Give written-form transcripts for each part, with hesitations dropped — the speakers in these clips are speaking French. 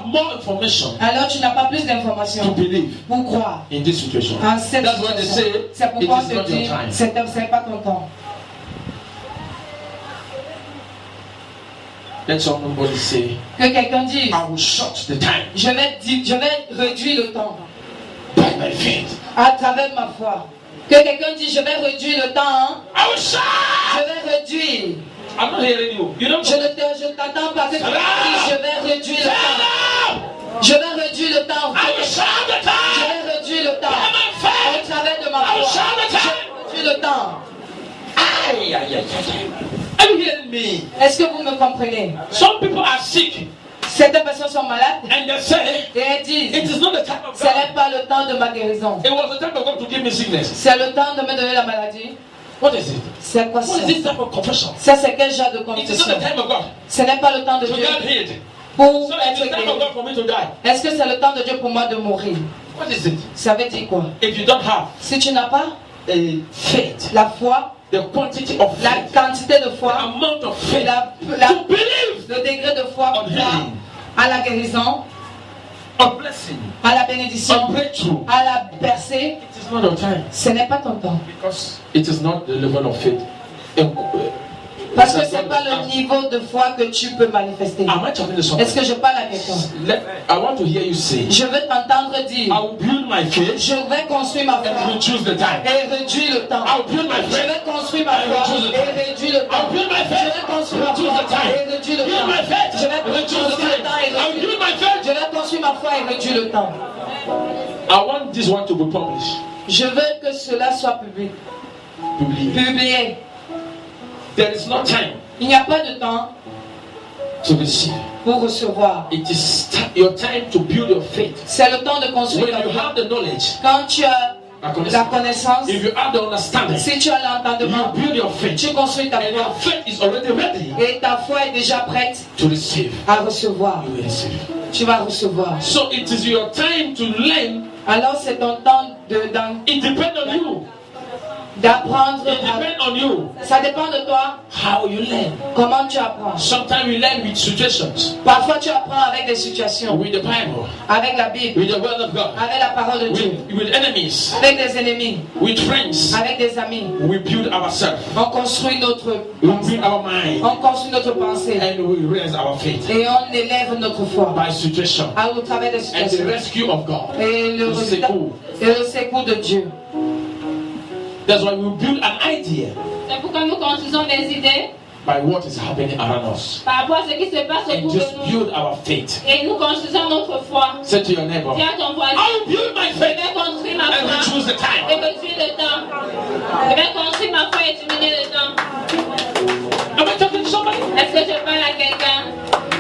have more information. Alors tu n'as pas plus d'informations. To believe. Pour croire. In this situation. En cette That's why they situation. say C'est pourquoi it is on not te your dit, time. c'est pas ton temps. Let somebody say, que quelqu'un dise, I will short the time. Je vais réduire le temps. By my faith. À travers ma foi. Que quelqu'un dise, je vais réduire le temps. Hein? I will short. Je vais réduire. I'm not hearing you. You don't. Je t'entends pas. Que quelqu'un dise, je vais réduire le temps. Je vais réduire le temps. I will short the time. Je vais réduire le temps. By my faith. Au travers de ma I will foi. short the time. Je vais réduire le temps. Aye, aye, aye, aye. Are you hearing me? Est-ce que vous me comprenez? Some people are sick. Certaines personnes sont malades. And they say, et elles disent, it is not the time of ce God. n'est pas le temps de ma guérison. It was the time of God to give me sickness. C'est le temps de me donner la maladie. What is it? C'est quoi ça? What is this type of confession? Ça c'est quel genre de It is confession? not the time of God. Ce n'est pas le temps de To Dieu get healed. pour So it is être the time of guéri. God for me to die. Est-ce que c'est le temps de Dieu pour moi de mourir? What is it? Ça veut dire quoi? If you don't have Si tu n'as pas a faith, la foi, the quantity of la faith, quantité de the foi, amount of faith to believe le degré de foi on healing, à la guérison, on blessing, à la on bénédiction, breakthrough, à la percée, it is not your time. ce n'est pas ton temps. Because it is not the level of faith. Parce que ce n'est pas le niveau de foi que tu peux manifester. Am I talking to somebody? Est-ce que je parle à quelqu'un? I want to hear you say, Je veux t'entendre dire, I will build my faith je vais construire ma and foi reduce the time. et réduire le temps. I will build my Je faith. vais construire ma foi et réduire le I temps. will build my Je faith. vais construire ma Reduce the foi time. et réduire le Build my temps. faith. Je vais Reduce the construire le time. temps et I will réduire. build my faith. Je vais construire ma foi et réduire le temps. I want this one to be published. Je veux que cela soit public. Publié. There is no time Il n'y a pas de temps to receive. pour recevoir. It is your time to build your faith. C'est le temps de construire When ta you foi. have the knowledge, Quand tu as la connaissance, if you have the understanding, si tu as you l'entendement, build your faith. tu construis ta And your foi. faith is already ready Et ta foi est déjà prête to receive. à recevoir. You will receive. Tu vas recevoir. So it is your time to learn. Alors c'est ton temps It depends on you. d'apprendre. It depends on you. Ça dépend de toi. How you learn. Comment tu apprends. Sometimes we learn with situations, Parfois tu apprends avec des situations, with the Bible, avec la Bible, with the Word of God, avec la parole de Dieu, with enemies, avec des ennemis, with friends. avec des amis. We build ourselves. On construit notre We pensée. build our mind. On construit notre pensée. And we raise our faith Et on élève notre foi by situation au travers des and the situations. rescue of God. Et le résultat, et le secours de Dieu. That's why we build an idea C'est pourquoi nous construisons des idées by what is happening around us par rapport à ce qui se passe and autour de just nous. build our faith. Et nous construisons notre foi. Say to your neighbor, Dis à ton voisin, I will build my je faith vais construire ma and foi reduce the et time. réduire le temps. Je vais construire ma foi et diminuer le temps. Am I talking to somebody? Est-ce que je parle à quelqu'un?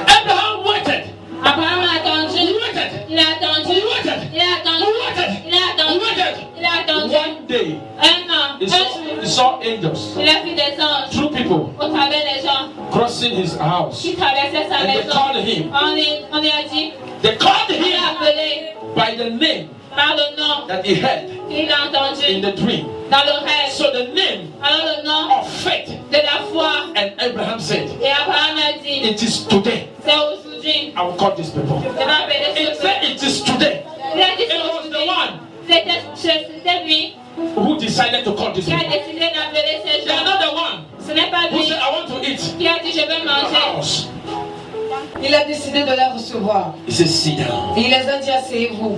Abraham waited. Abraham a attendu. He waited. Il a attendu. He waited. Il a attendu. He waited. Il a attendu. He waited. Il a attendu. One day, Un an. he Un jour. saw angels, Il a vu des anges two people au travers des gens crossing his house. qui traversaient sa And they maison. called him. On lui a dit, They called il him a appelé by the name par le nom that he heard qu'il a entendu in the dream. dans le rêve. So the name Alors le nom of faith. de la foi. And Abraham said, Et Abraham a dit, it is today c'est aujourd'hui. I will call these people. Je vais appeler It ce said it is today. Il a dit It was the aujourd'hui. one C'était lui who decided to call these qui a people. décidé d'appeler ces They are gens. not the one Ce n'est pas who lui said, I want to eat qui a dit, je vais your manger. house. Il a décidé de les recevoir. He said, sit down. Et il les a dit, asseyez-vous.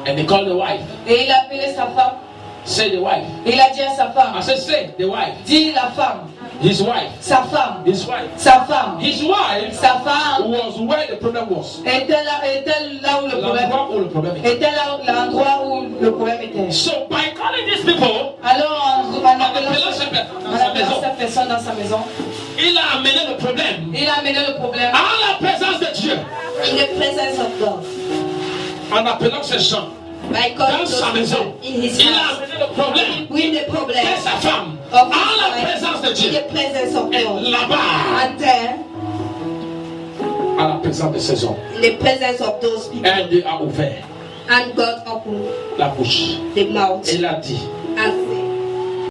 And they called the wife. Et il a appelé sa femme. Say the wife. Et il a dit à sa I femme, said, say the wife. dis la femme, His wife. sa femme, His wife. sa femme, His wife sa femme was where the problem was. était là où le problème L'endroit où le problème était. était l'endroit où le problème était. So by calling these people, Alors en appelant dans sa maison, cette personne dans sa maison, il a amené le problème il a amené le problème à la présence de Dieu. in the presence of God. En appelant ces gens By dans calling sa those maison, in his il a house, amené le problème with the problem de sa femme of à la his présence de wife, in Dieu. the presence of Et God. là-bas, And then, à la présence de ces hommes. in the presence of those people, Et Dieu a ouvert and God opened la bouche. the mouth Et il a dit, and